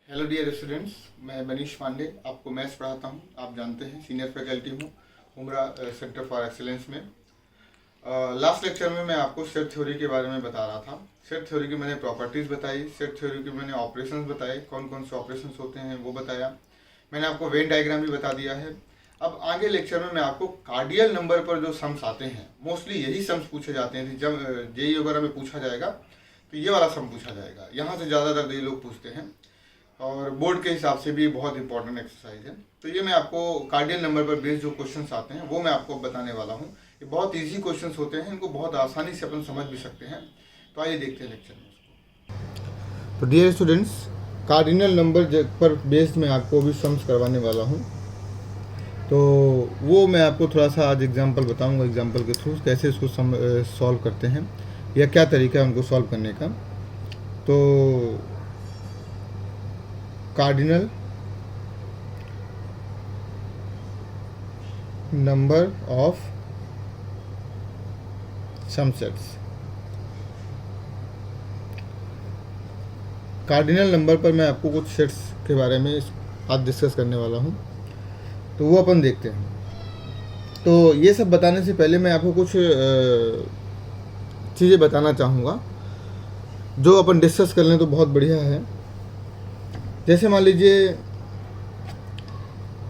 Hello dear students, मैं मनीष पांडे आपको maths पढ़ाता हूं। आप जानते हैं सीनियर फैकल्टी हूं हुमरा सेंटर फॉर एक्सीलेंस में। लास्ट लेक्चर में मैं आपको सेट थ्योरी के बारे में बता रहा था। सेट थ्योरी की मैंने प्रॉपर्टीज़ बताई, सेट थ्योरी की मैंने ऑपरेशंस बताए, कौन कौन से ऑपरेशंस होते हैं वो बताया। मैंने आपको वेन डायग्राम भी बता दिया है। अब आगे लेक्चर में मैं आपको कार्डियल नंबर पर जो सम्स आते हैं, मोस्टली यही सम्स पूछे जाते हैं। जब जेई वगैरह में पूछा जाएगा तो ये वाला सम पूछा जाएगा, यहाँ से ज़्यादातर ये लोग पूछते हैं और बोर्ड के हिसाब से भी बहुत इंपॉर्टेंट एक्सरसाइज है। तो ये मैं आपको कार्डियल नंबर पर बेस्ड जो क्वेश्चंस आते हैं वो मैं आपको बताने वाला हूँ। ये बहुत इजी क्वेश्चंस होते हैं, इनको बहुत आसानी से अपन समझ भी सकते हैं। तो आइए देखते हैं लेक्चर में उसको। तो डियर स्टूडेंट्स, कार्डिनल नंबर पर बेस्ड मैं आपको अभी सम्स करवाने वाला हूँ। तो वो मैं आपको थोड़ा सा आज एग्जाम्पल बताऊँगा, एग्जाम्पल के थ्रू कैसे इसको सॉल्व करते हैं या क्या तरीका है उनको सॉल्व करने का। तो cardinal number of some sets. Cardinal number पर मैं आपको कुछ सेट्स के बारे में आज डिस्कस करने वाला हूँ, तो वो अपन देखते हैं। तो ये सब बताने से पहले मैं आपको कुछ चीज़ें बताना चाहूँगा जो अपन डिस्कस कर लें तो बहुत बढ़िया है। जैसे मान लीजिए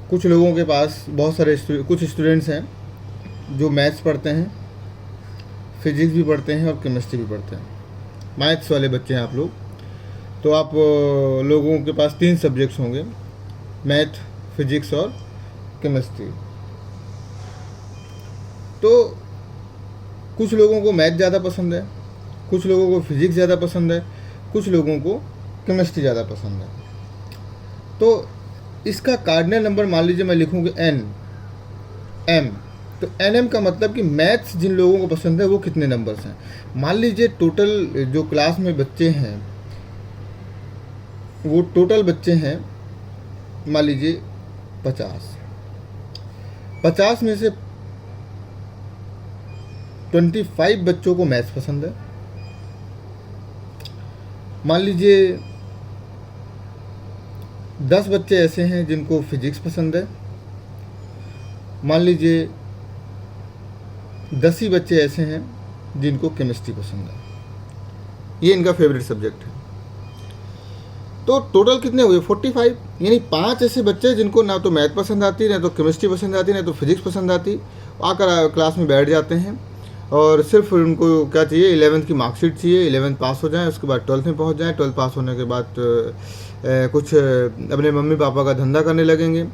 कुछ लोगों के पास बहुत सारे कुछ स्टूडेंट्स हैं जो मैथ्स पढ़ते हैं, फिजिक्स भी पढ़ते हैं और केमिस्ट्री भी पढ़ते हैं। मैथ्स वाले बच्चे हैं आप लोग। तो आप लोगों के पास 3 सब्जेक्ट्स होंगे, मैथ, फिजिक्स और केमिस्ट्री। तो कुछ लोगों को मैथ ज़्यादा पसंद है, कुछ लोगों को फिजिक्स ज़्यादा पसंद है, कुछ लोगों को केमिस्ट्री ज़्यादा पसंद है। तो इसका कार्डिनल नंबर मान लीजिए मैं लिखूँगी एम। तो एम का मतलब कि मैथ्स जिन लोगों को पसंद है वो कितने नंबर्स हैं। मान लीजिए टोटल जो क्लास में बच्चे हैं वो टोटल बच्चे हैं मान लीजिए 50 में से 25 बच्चों को मैथ्स पसंद है। मान लीजिए 10 बच्चे ऐसे हैं जिनको फिजिक्स पसंद है। मान लीजिए 10 ही बच्चे ऐसे हैं जिनको केमिस्ट्री पसंद है। ये इनका फेवरेट सब्जेक्ट है। तो टोटल कितने हुए 45, यानी 5 ऐसे बच्चे जिनको ना तो मैथ पसंद आती, ना तो केमिस्ट्री पसंद आती, ना तो फिजिक्स पसंद आती, आकर क्लास में बैठ जाते हैं और सिर्फ उनको क्या चाहिए, 11th की मार्कशीट चाहिए, 11th पास हो जाएं, उसके बाद 12th में पहुंच जाएं, 12th पास होने के बाद कुछ अपने मम्मी पापा का धंधा करने लगेंगे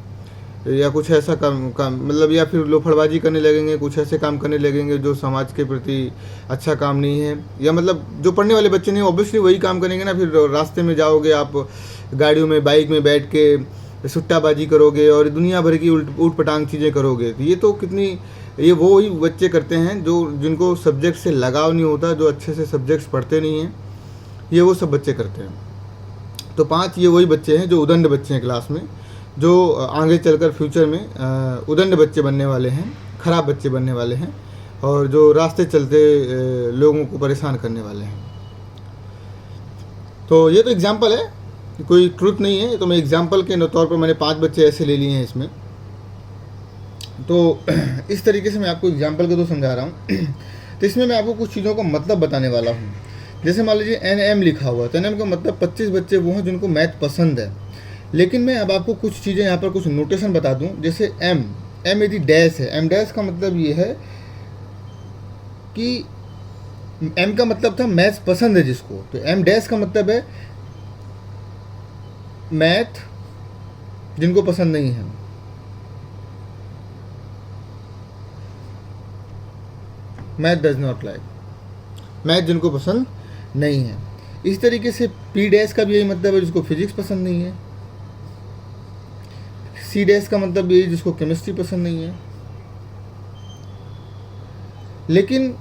या कुछ ऐसा काम मतलब, या फिर लोफड़बाजी करने लगेंगे, कुछ ऐसे काम करने लगेंगे जो समाज के प्रति अच्छा काम नहीं है। या मतलब जो पढ़ने वाले बच्चे नहीं, ऑब्वियसली वही काम करेंगे ना। फिर रास्ते में जाओगे आप, गाड़ियों में बाइक में बैठ के सुट्टाबाजी करोगे और दुनिया भर की ऊट पटांग चीज़ें करोगे। तो ये तो ये वो ही बच्चे करते हैं जिनको सब्जेक्ट से लगाव नहीं होता, जो अच्छे से सब्जेक्ट्स पढ़ते नहीं हैं, ये वो सब बच्चे करते हैं। तो 5 ये वही बच्चे हैं जो उदंड बच्चे हैं क्लास में, जो आगे चलकर फ्यूचर में उदंड बच्चे बनने वाले हैं, ख़राब बच्चे बनने वाले हैं और जो रास्ते चलते लोगों को परेशान करने वाले हैं। तो ये तो एग्जाम्पल है, कोई ट्रुथ नहीं है। तो मैं एग्जाम्पल के तौर पर मैंने 5 बच्चे ऐसे ले लिए हैं इसमें। तो इस तरीके से मैं आपको एग्जाम्पल के तो समझा रहा हूँ। तो इसमें मैं आपको कुछ चीज़ों का मतलब बताने वाला हूँ। जैसे मान लीजिए NM लिखा हुआ है, तो NM का मतलब 25 बच्चे वो हैं जिनको मैथ पसंद है। लेकिन मैं अब आपको कुछ चीज़ें यहाँ पर कुछ नोटेशन बता दूँ। जैसे M यदि डैश है, M डैश का मतलब ये है कि M का मतलब था मैथ्स पसंद है जिसको, तो M डैश का मतलब है मैथ जिनको पसंद नहीं है। Math does not like, math जिनको पसंद नहीं है। इस तरीके से P डैश का भी यही मतलब है जिसको फिजिक्स पसंद नहीं है। C डैश का मतलब यही जिसको केमिस्ट्री पसंद नहीं है। लेकिन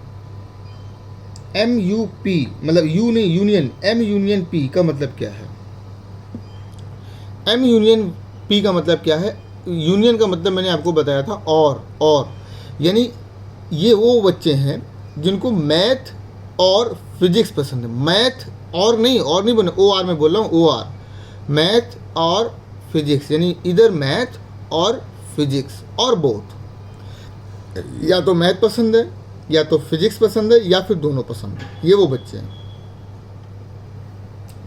MUP मतलब यू नहीं, यूनियन, M यूनियन P का मतलब क्या है? M यूनियन P का मतलब क्या है? यूनियन का मतलब मैंने आपको बताया था और यानी ये वो बच्चे हैं जिनको मैथ और फिजिक्स पसंद है। मैथ और नहीं बने, OR में बोल रहा हूँ, OR मैथ और फिजिक्स, यानी इधर मैथ और फिजिक्स और बोथ, या तो मैथ पसंद है या तो फिजिक्स पसंद है या फिर दोनों पसंद है, ये वो बच्चे हैं,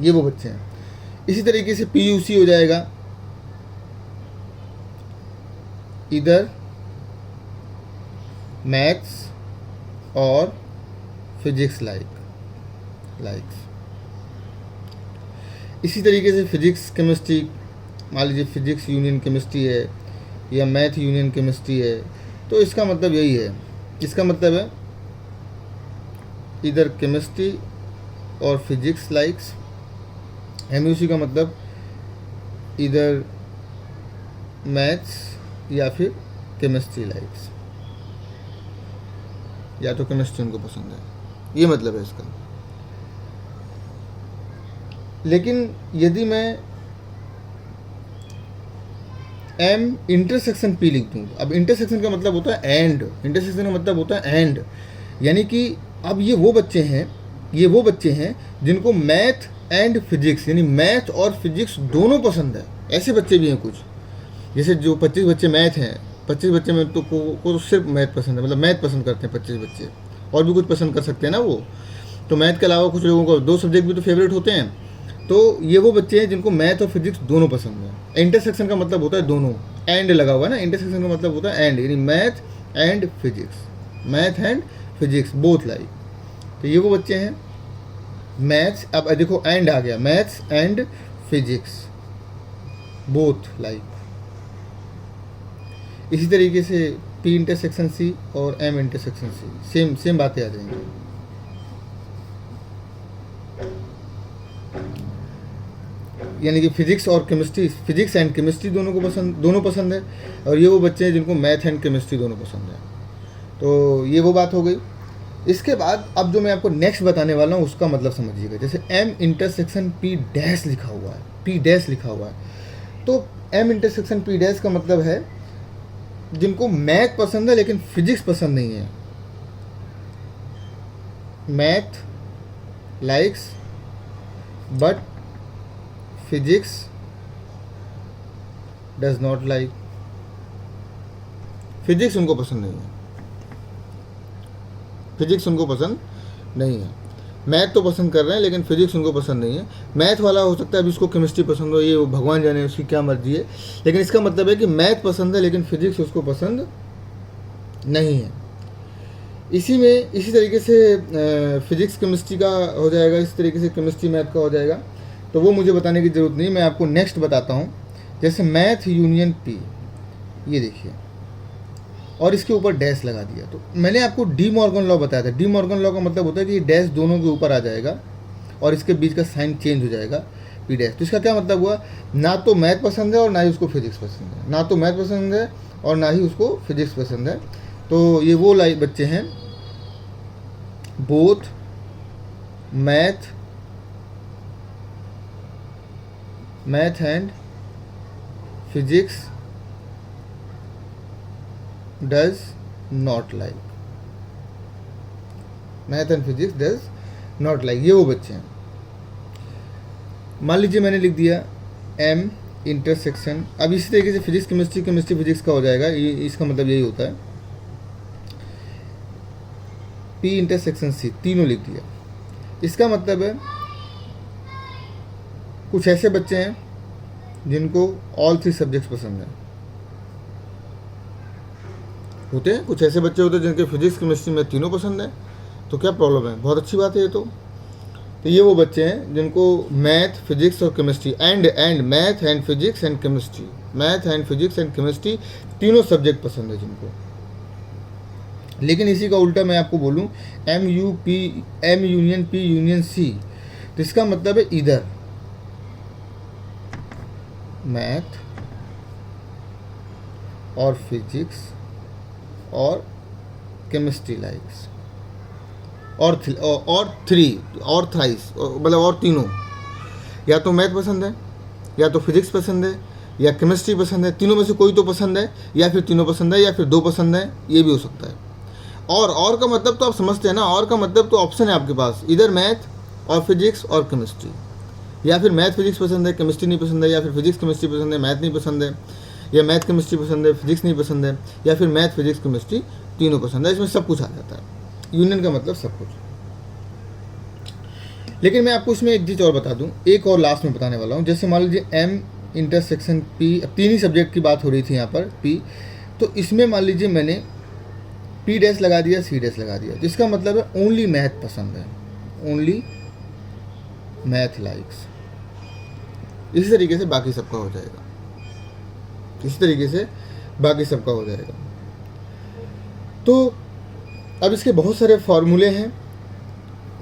ये वो बच्चे हैं। इसी तरीके से PUC हो जाएगा, इधर मैथ्स और फिजिक्स लाइक्स। इसी तरीके से फिजिक्स केमिस्ट्री, मान लीजिए फिजिक्स यूनियन केमिस्ट्री है या मैथ यूनियन केमिस्ट्री है, तो इसका मतलब यही है, इसका मतलब है इधर केमिस्ट्री और फिजिक्स लाइक्स। MUC का मतलब इधर मैथ्स या फिर केमिस्ट्री लाइक्स, या तो केमिस्ट्री उनको पसंद है, ये मतलब है इसका। लेकिन यदि मैं M इंटरसेक्शन P लिख दूँ, अब इंटरसेक्शन का मतलब होता है एंड, इंटरसेक्शन का मतलब होता है एंड, यानी कि अब ये वो बच्चे हैं जिनको मैथ एंड फिजिक्स, यानी मैथ और फिजिक्स दोनों पसंद है। ऐसे बच्चे भी हैं कुछ, जैसे जो 25 बच्चे मैथ हैं, 25 बच्चे में तो को तो सिर्फ मैथ पसंद है, मतलब मैथ पसंद करते हैं 25 बच्चे, और भी कुछ पसंद कर सकते हैं ना वो। तो मैथ के अलावा कुछ लोगों को 2 सब्जेक्ट भी तो फेवरेट होते हैं। तो ये वो बच्चे हैं जिनको मैथ और फिजिक्स दोनों पसंद है। इंटरसेक्शन का मतलब होता है दोनों, एंड लगा हुआ है ना, इंटरसेक्शन का मतलब होता है एंड, यानी math and physics, math and physics both like. तो ये वो बच्चे हैं मैथ्स, अब देखो एंड आ गया, maths and physics both like. इसी तरीके से P इंटरसेक्शन C और M इंटरसेक्शन C, सेम बातें आ जाएंगी। यानी कि फिजिक्स और केमिस्ट्री, फिजिक्स एंड केमिस्ट्री दोनों पसंद है, और ये वो बच्चे हैं जिनको मैथ एंड केमिस्ट्री दोनों पसंद है। तो ये वो बात हो गई। इसके बाद अब जो मैं आपको नेक्स्ट बताने वाला हूँ उसका मतलब समझिएगा। जैसे M इंटरसेक्शन P डैश लिखा हुआ है, P डैश लिखा हुआ है, तो M इंटरसेक्शन P डैश का मतलब है जिनको मैथ पसंद है लेकिन फिजिक्स पसंद नहीं है। Math likes but physics does not like, physics उनको पसंद नहीं है, फिजिक्स उनको पसंद नहीं है। मैथ तो पसंद कर रहे हैं लेकिन फिजिक्स उनको पसंद नहीं है। मैथ वाला हो सकता है अभी उसको केमिस्ट्री पसंद हो, ये भगवान जाने उसकी क्या मर्जी है, लेकिन इसका मतलब है कि मैथ पसंद है लेकिन फिजिक्स उसको पसंद नहीं है। इसी तरीके से फिजिक्स केमिस्ट्री का हो जाएगा, इस तरीके से केमिस्ट्री मैथ का हो जाएगा। तो वो मुझे बताने की ज़रूरत नहीं, मैं आपको नेक्स्ट बताता हूँ। जैसे मैथ यूनियन P, ये देखिए, और इसके ऊपर डैश लगा दिया। तो मैंने आपको डी मॉर्गन लॉ बताया था। डी मॉर्गन लॉ का मतलब होता है कि डैश दोनों के ऊपर आ जाएगा और इसके बीच का साइन चेंज हो जाएगा, P डैश। तो इसका क्या मतलब हुआ, ना तो मैथ पसंद है और ना ही उसको फिजिक्स पसंद है, ना तो मैथ पसंद है और ना ही उसको फिजिक्स पसंद है। तो ये वो बच्चे हैं both math and physics does not like, math and physics does not like, ये वो बच्चे हैं। मान लीजिए मैंने लिख दिया M इंटरसेक्शन, अब इसी तरीके से फिजिक्स केमिस्ट्री, केमिस्ट्री फिजिक्स का हो जाएगा। ये इसका मतलब यही होता है। P इंटरसेक्शन C, तीनों लिख दिया। इसका मतलब है कुछ ऐसे बच्चे हैं जिनको ऑल 3 सब्जेक्ट्स पसंद हैं, होते हैं कुछ ऐसे बच्चे होते हैं जिनके फिजिक्स केमिस्ट्री में तीनों पसंद है। तो क्या प्रॉब्लम है, बहुत अच्छी बात है ये। तो ये वो बच्चे हैं जिनको मैथ फिजिक्स और chemistry and math and physics and chemistry, math and physics and chemistry तीनों सब्जेक्ट पसंद है जिनको। लेकिन इसी का उल्टा मैं आपको बोलूँ M union P union C, तो इसका मतलब है इधर मैथ और फिजिक्स और केमिस्ट्री लाइक्स और थ्राइस, मतलब और तीनों, या तो मैथ पसंद है या तो फिजिक्स पसंद है या केमिस्ट्री पसंद है, तीनों में से कोई तो पसंद है, या फिर तीनों पसंद है या फिर 2 पसंद है, ये भी हो सकता है। और का मतलब तो आप समझते हैं ना, और का मतलब तो ऑप्शन है आपके पास, इधर मैथ और फिजिक्स और केमिस्ट्री। या फिर मैथ फिजिक्स पसंद है, केमिस्ट्री नहीं पसंद है, या फिर फिजिक्स केमिस्ट्री पसंद है, मैथ नहीं पसंद है, या मैथ केमिस्ट्री पसंद है, फिजिक्स नहीं पसंद है, या फिर मैथ फिजिक्स केमिस्ट्री तीनों पसंद है। इसमें सब कुछ आ जाता है। यूनियन का मतलब सब कुछ। लेकिन मैं आपको इसमें एक चीज़ और बता दूं, एक और लास्ट में बताने वाला हूं। जैसे मान लीजिए एम इंटरसेक्शन पी, अब तीन ही सब्जेक्ट की बात हो रही थी यहाँ पर पी, तो इसमें मान लीजिए मैंने पी डैश लगा दिया, सी डैश लगा दिया, जिसका मतलब है ओनली मैथ पसंद है, ओनली मैथ लाइक्स। इसी तरीके से बाकी सबका हो जाएगा, इसी तरीके से बाकी सबका हो जाएगा। तो अब इसके बहुत सारे फार्मूले हैं।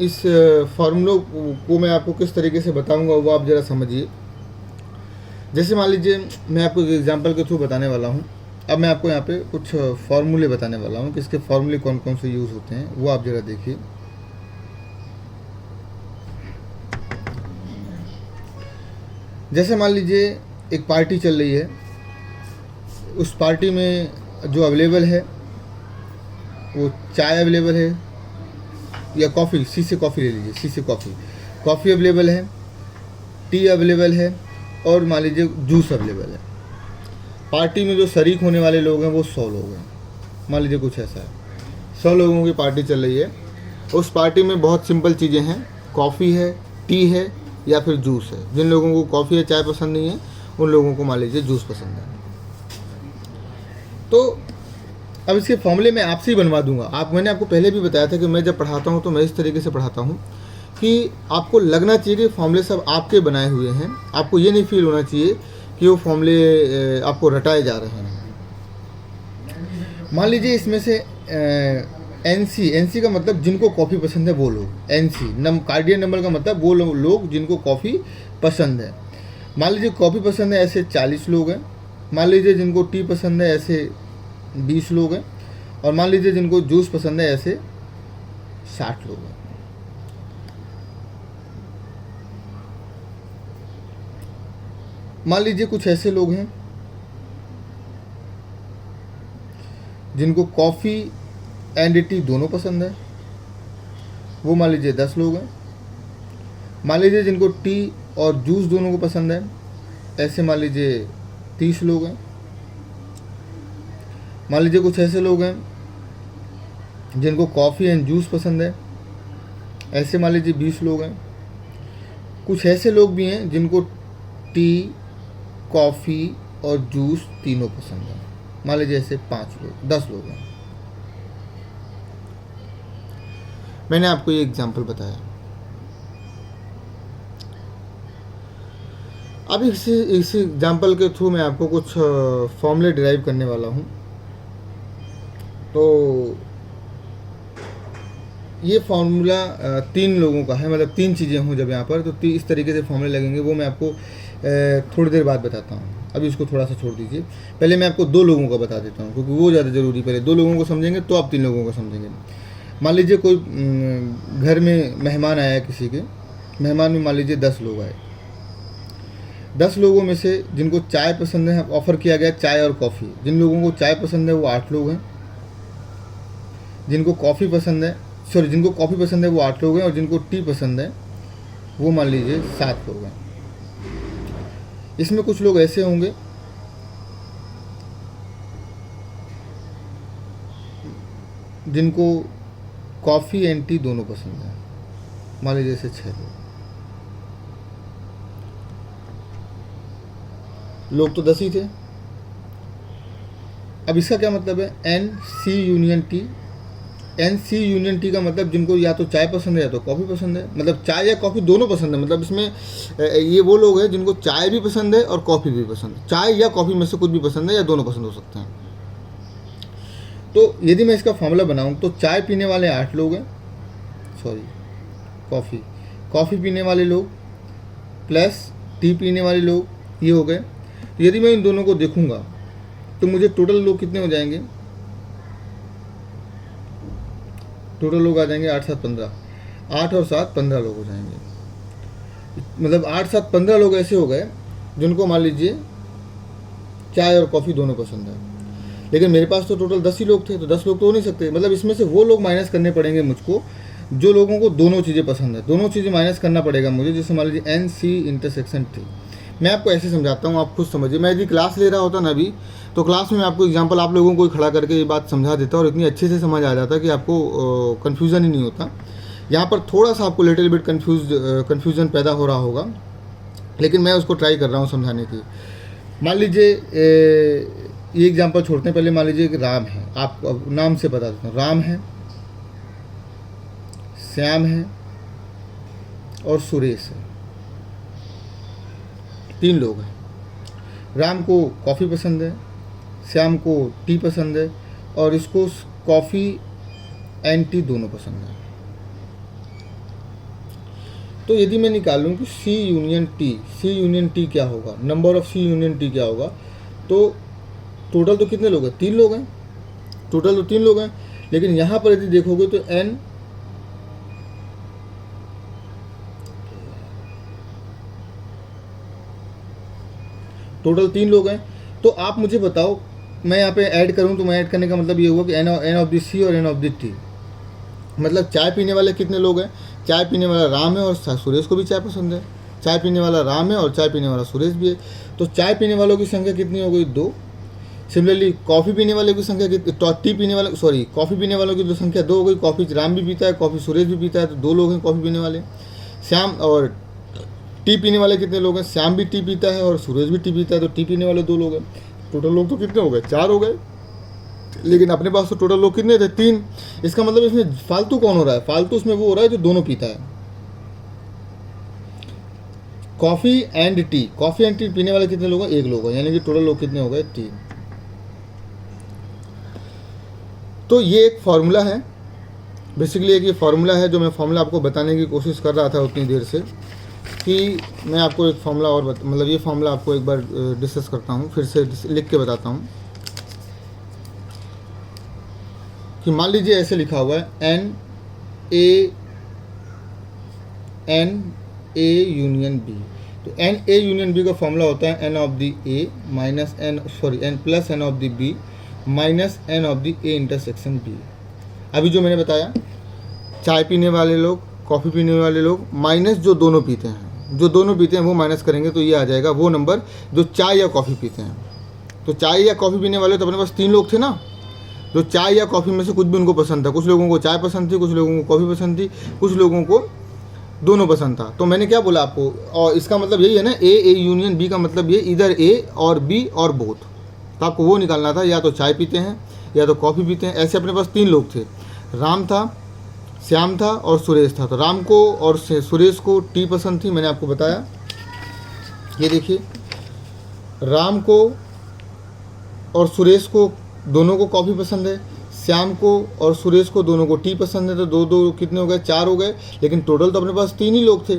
इस फार्मूलों को मैं आपको किस तरीके से बताऊंगा वो आप ज़रा समझिए। जैसे मान लीजिए मैं आपको एक एग्जांपल के थ्रू बताने वाला हूं। अब मैं आपको यहाँ पे कुछ फार्मूले बताने वाला हूं कि इसके फार्मूले कौन कौन से यूज़ होते हैं, वो आप ज़रा देखिए। जैसे मान लीजिए एक पार्टी चल रही है, उस पार्टी में जो अवेलेबल है वो चाय अवेलेबल है या कॉफ़ी, सी से कॉफ़ी ले लीजिए, सी से कॉफ़ी अवेलेबल है, टी अवेलेबल है और मान लीजिए जूस अवेलेबल है। पार्टी में जो शरीक होने वाले लोग हैं वो 100 लोग हैं, मान लीजिए कुछ ऐसा है। 100 लोगों की पार्टी चल रही है। उस पार्टी में बहुत सिंपल चीज़ें हैं, कॉफ़ी है, टी है या फिर जूस है। जिन लोगों को कॉफ़ी या चाय पसंद नहीं है उन लोगों को मान लीजिए जूस पसंद है। तो अब इसके फॉर्मूले मैं आपसे ही बनवा दूंगा। मैंने आपको पहले भी बताया था कि मैं जब पढ़ाता हूँ तो मैं इस तरीके से पढ़ाता हूँ कि आपको लगना चाहिए कि फॉर्मूले सब आपके बनाए हुए हैं। आपको ये नहीं फील होना चाहिए कि वो फॉर्मूले आपको रटाए जा रहे हैं। मान लीजिए इसमें से एनसी का मतलब जिनको कॉफ़ी पसंद है वो लोग, एनसी कार्डियन नंबर का मतलब वो लोग जिनको कॉफ़ी पसंद है। मान लीजिए कॉफ़ी पसंद है ऐसे 40 लोग हैं। मान लीजिए जिनको टी पसंद है ऐसे 20 लोग हैं। और मान लीजिए जिनको जूस पसंद है ऐसे 60 लोग हैं। मान लीजिए कुछ ऐसे लोग हैं जिनको कॉफ़ी एंड टी दोनों पसंद है, वो मान लीजिए 10 लोग हैं। मान लीजिए जिनको टी और जूस दोनों को पसंद है, ऐसे मान लीजिए 30 लोग हैं। मान लीजिए कुछ ऐसे लोग हैं जिनको कॉफ़ी एंड जूस पसंद है, ऐसे मान लीजिए 20 लोग हैं। कुछ ऐसे लोग भी हैं जिनको टी, कॉफ़ी और जूस तीनों पसंद है, मान लीजिए ऐसे 10 लोग हैं। मैंने आपको ये एग्जाम्पल बताया। अब इस एग्जाम्पल के थ्रू मैं आपको कुछ फॉर्मूले डिराइव करने वाला हूँ। तो ये फार्मूला 3 लोगों का है, मतलब 3 चीज़ें हों जब यहाँ पर, तो इस तरीके से फॉर्मूले लगेंगे। वो मैं आपको थोड़ी देर बाद बताता हूँ। अभी इसको थोड़ा सा छोड़ दीजिए। पहले मैं आपको 2 लोगों का बता देता हूँ क्योंकि वो ज़्यादा ज़रूरी। पहले 2 लोगों को समझेंगे तो आप 3 लोगों को समझेंगे। मान लीजिए कोई घर में मेहमान आया, किसी के मेहमान में मान लीजिए 10 लोग आए। 10 लोगों में से जिनको चाय पसंद है, ऑफ़र किया गया चाय और कॉफ़ी। जिन लोगों को चाय पसंद है वो 8 लोग हैं। जिनको कॉफ़ी पसंद है वो 8 लोग हैं। और जिनको टी पसंद है वो मान लीजिए 7 लोग हैं। इसमें कुछ लोग ऐसे होंगे जिनको कॉफ़ी एंड टी दोनों पसंद है, मान लीजिए जैसे 6 लोग तो 10 ही थे। अब इसका क्या मतलब है, एन सी यूनियन टी का मतलब जिनको या तो चाय पसंद है या तो कॉफ़ी पसंद है, मतलब चाय या कॉफ़ी दोनों पसंद है। मतलब इसमें ये वो लोग हैं जिनको चाय भी पसंद है और कॉफ़ी भी पसंद है। चाय या कॉफ़ी में से कुछ भी पसंद है या दोनों पसंद हो सकते हैं। तो यदि मैं इसका फॉर्मूला बनाऊं तो चाय पीने वाले 8 लोग हैं, कॉफ़ी पीने वाले लोग प्लस टी पीने वाले लोग, ये हो गए। यदि मैं इन दोनों को देखूंगा तो मुझे टोटल लोग कितने हो जाएंगे, टोटल लोग आ जाएंगे 8 7 15, 8 और 7 15 लोग हो जाएंगे। मतलब 8 7 15 लोग ऐसे हो गए जिनको मान लीजिए चाय और कॉफ़ी दोनों पसंद है। लेकिन मेरे पास तो टोटल 10 ही लोग थे, तो 10 लोग तो हो नहीं सकते। मतलब इसमें से वो लोग माइनस करने पड़ेंगे मुझको जो लोगों को दोनों चीज़ें पसंद है, दोनों चीज़ें माइनस करना पड़ेगा मुझे। जैसे मान लीजिए एन सी इंटरसेक्शन टी, मैं आपको ऐसे समझाता हूँ, आप खुद समझिए। मैं यदि क्लास ले रहा होता ना अभी, तो क्लास में मैं आपको एग्जांपल आप लोगों को खड़ा करके ये बात समझा देता और इतनी अच्छे से समझ आ जाता कि आपको कन्फ्यूज़न ही नहीं होता। यहाँ पर थोड़ा सा आपको लिटिल बिट कन्फ्यूज़न पैदा हो रहा होगा, लेकिन मैं उसको ट्राई कर रहा हूँ समझाने की। मान लीजिए ये एग्जांपल छोड़ते हैं, पहले मान लीजिए कि राम है, आप नाम से बता देता हूँ। राम है, श्याम है और सुरेश है, 3 लोग हैं। राम को कॉफ़ी पसंद है, श्याम को टी पसंद है और इसको कॉफ़ी एंड टी दोनों पसंद है। तो यदि मैं निकालूं कि सी यूनियन टी क्या होगा, number of C union T क्या होगा, तो टोटल तो कितने लोग हैं? 3 लोग हैं, टोटल तो 3 लोग हैं। लेकिन यहाँ पर यदि देखोगे तो एन टोटल 3 लोग हैं। तो आप मुझे बताओ, मैं यहाँ पे ऐड करूँ तो मैं ऐड करने का मतलब ये हुआ कि एन ऑफ द सी और एन ऑफ द टी, मतलब चाय पीने वाले कितने लोग हैं? चाय पीने वाला राम है और सुरेश को भी चाय पसंद है। चाय पीने वाला राम है और चाय पीने वाला सुरेश भी है। तो चाय पीने वालों की संख्या कितनी हो गई? 2। सिमिलरली कॉफ़ी पीने वाले की संख्या कॉफ़ी पीने वालों की जो संख्या 2 हो गई। कॉफ़ी राम भी पीता है, कॉफ़ी सुरेश भी पीता है, तो 2 लोग हैं कॉफ़ी पीने वाले। श्याम और टी पीने वाले कितने लोग हैं? श्याम भी टी पीता है और सुरेश भी टी पीता है, तो टी पीने वाले 2 लोग हैं। टोटल लोग तो कितने हो गए? 4 हो गए। लेकिन अपने पास तो टोटल लोग कितने थे? 3। इसका मतलब इसमें फालतू कौन हो रहा है? फालतू इसमें वो हो रहा है जो दोनों पीता है। कॉफ़ी एंड टी पीने वाले कितने लोग हैं? 1 लोग हैं, यानी कि टोटल लोग कितने हो गए? 3। तो ये एक फार्मूला है, बेसिकली एक ये फार्मूला है जो मैं फार्मूला आपको बताने की कोशिश कर रहा था उतनी देर से, कि मैं आपको एक फार्मूला और मतलब ये फार्मूला आपको एक बार डिस्कस करता हूँ, फिर से लिख के बताता हूँ। कि मान लीजिए ऐसे लिखा हुआ है एन ए यूनियन बी। तो एन ए यूनियन बी का फॉर्मूला होता है n of the A minus n plus n of the B minus n of the A intersection B. अभी जो मैंने बताया, चाय पीने वाले लोग, कॉफ़ी पीने वाले लोग, माइनस जो दोनों पीते हैं वो माइनस करेंगे तो ये आ जाएगा वो नंबर जो चाय या कॉफ़ी पीते हैं। तो चाय या कॉफ़ी पीने वाले तो अपने पास 3 लोग थे ना, जो चाय या कॉफ़ी में से कुछ भी उनको पसंद था। कुछ लोगों को चाय पसंद थी, कुछ लोगों को कॉफ़ी पसंद थी, कुछ लोगों को दोनों पसंद था। तो मैंने क्या बोला आपको, और इसका मतलब यही है ना, ए यूनियन बी का मतलब ये इधर ए और बी और बोथ। तो आपको वो निकालना था, या तो चाय पीते हैं या तो कॉफ़ी पीते हैं। ऐसे अपने पास 3 लोग थे, राम था, श्याम था और सुरेश था। तो राम को और सुरेश को टी पसंद थी, मैंने आपको बताया। ये देखिए, राम को और सुरेश को दोनों को कॉफ़ी पसंद है, श्याम को और सुरेश को दोनों को टी पसंद है। तो 2 कितने हो गए? 4 हो गए। लेकिन टोटल तो अपने पास 3 ही लोग थे,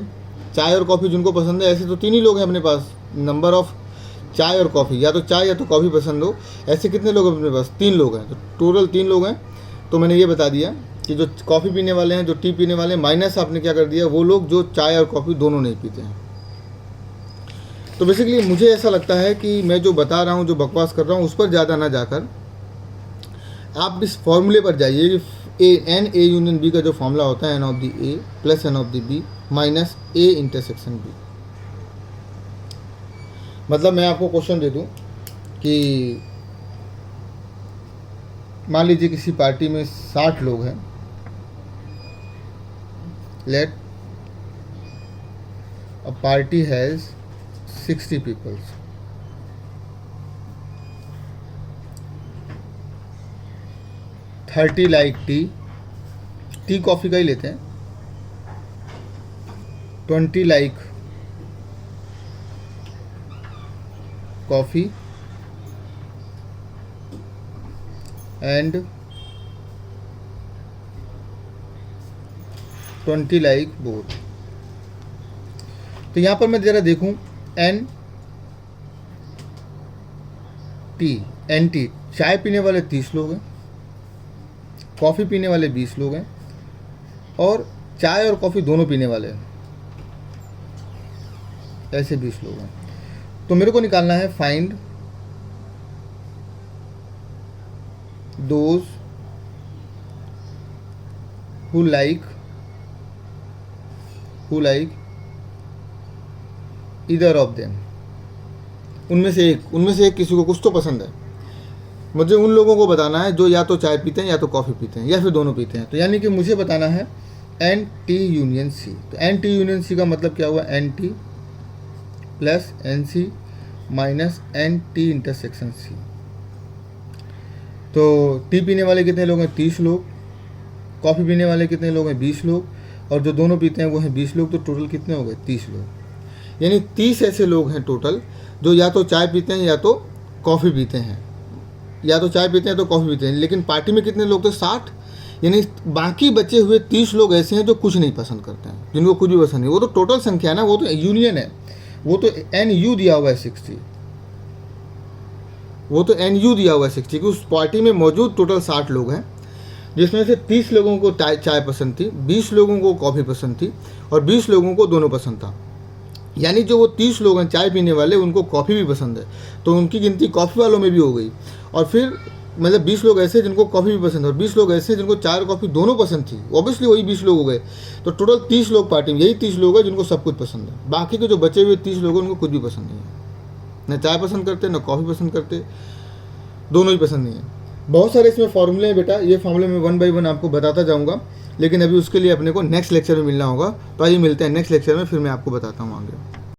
चाय और कॉफ़ी जिनको पसंद है। ऐसे तो 3 ही लोग हैं अपने पास, नंबर ऑफ चाय और कॉफ़ी, या तो चाय या तो कॉफ़ी पसंद हो। ऐसे कितने लोग अपने पास? 3 लोग हैं। तो टोटल 3 लोग हैं। तो मैंने ये बता दिया कि जो कॉफ़ी पीने वाले हैं, जो टी पीने वाले हैं, माइनस आपने क्या कर दिया, वो लोग जो चाय और कॉफ़ी दोनों नहीं पीते हैं। तो बेसिकली मुझे ऐसा लगता है कि मैं जो बता रहा हूँ, जो बकवास कर रहा हूँ, उस पर ज़्यादा ना जाकर आप इस फॉर्मूले पर जाइए। एन ए यूनियन बी का जो फॉर्मूला होता है n of the A plus n of the B minus A intersection B. मतलब मैं आपको क्वेश्चन दे दूं कि मान लीजिए किसी पार्टी में 60 लोग हैं, let a party has 60 peoples. Thirty like tea coffee का ही लेते हैं, 20 like coffee and 20 like both. तो यहाँ पर मैं ज़रा देखूँ एन टी चाय पीने वाले 30 लोग हैं, कॉफ़ी पीने वाले 20 लोग हैं और चाय और कॉफ़ी दोनों पीने वाले हैं, ऐसे 20 लोग हैं। तो मेरे को निकालना है find those who like who like either of them, उनमें से एक किसी को कुछ तो पसंद है। मुझे उन लोगों को बताना है जो या तो चाय पीते हैं या तो कॉफ़ी पीते हैं या फिर दोनों पीते हैं। तो यानी कि मुझे बताना है एन टी यूनियन सी। तो एन टी यूनियन सी का मतलब क्या हुआ, n T plus n C minus n T intersection C. तो टी पीने वाले कितने लोग हैं, 30 लोग। कॉफ़ी पीने वाले कितने लोग हैं, 20 लोग। और जो दोनों पीते हैं वो हैं 20 लोग। तो टोटल कितने हो गए, 30 लोग। यानी 30 ऐसे लोग हैं टोटल जो या तो चाय पीते हैं या तो कॉफ़ी पीते हैं, या तो चाय पीते हैं तो कॉफ़ी पीते हैं। लेकिन पार्टी में कितने लोग थे, 60। यानी बाकी बचे हुए 30 लोग ऐसे हैं जो कुछ नहीं पसंद करते हैं, जिनको कुछ भी पसंद नहीं। वो तो टोटल संख्या है ना, वो तो यूनियन है, वो तो एन यू दिया हुआ है 60। वो तो एन यू दिया हुआ है 60 कि उस पार्टी में मौजूद टोटल 60 लोग हैं, जिसमें से 30 लोगों को चाय पसंद थी, 20 लोगों को कॉफ़ी पसंद थी और 20 लोगों को दोनों पसंद था। यानी जो वो 30 लोग हैं चाय पीने वाले, उनको कॉफ़ी भी पसंद है, तो उनकी गिनती कॉफ़ी वालों में भी हो गई। और फिर मतलब 20 लोग ऐसे जिनको कॉफ़ी भी पसंद है और 20 लोग ऐसे जिनको चाय और कॉफ़ी दोनों पसंद थी, ऑब्वियसली वही 20 लोग हो गए। तो टोटल 30 लोग पार्टी में, यही 30 लोग हैं जिनको सब कुछ पसंद है। बाकी के जो बचे हुए 30 लोग हैं उनको कुछ भी पसंद नहीं है, न चाय पसंद करते न कॉफ़ी पसंद करते, दोनों ही पसंद नहीं है। बहुत सारे इसमें फॉर्मूले हैं बेटा, ये फॉर्मूले मैं 1 बाय 1 आपको बताता जाऊँगा, लेकिन अभी उसके लिए अपने को नेक्स्ट लेक्चर में मिलना होगा। तो आइए मिलते हैं नेक्स्ट लेक्चर में, फिर मैं आपको बताता हूँ आगे।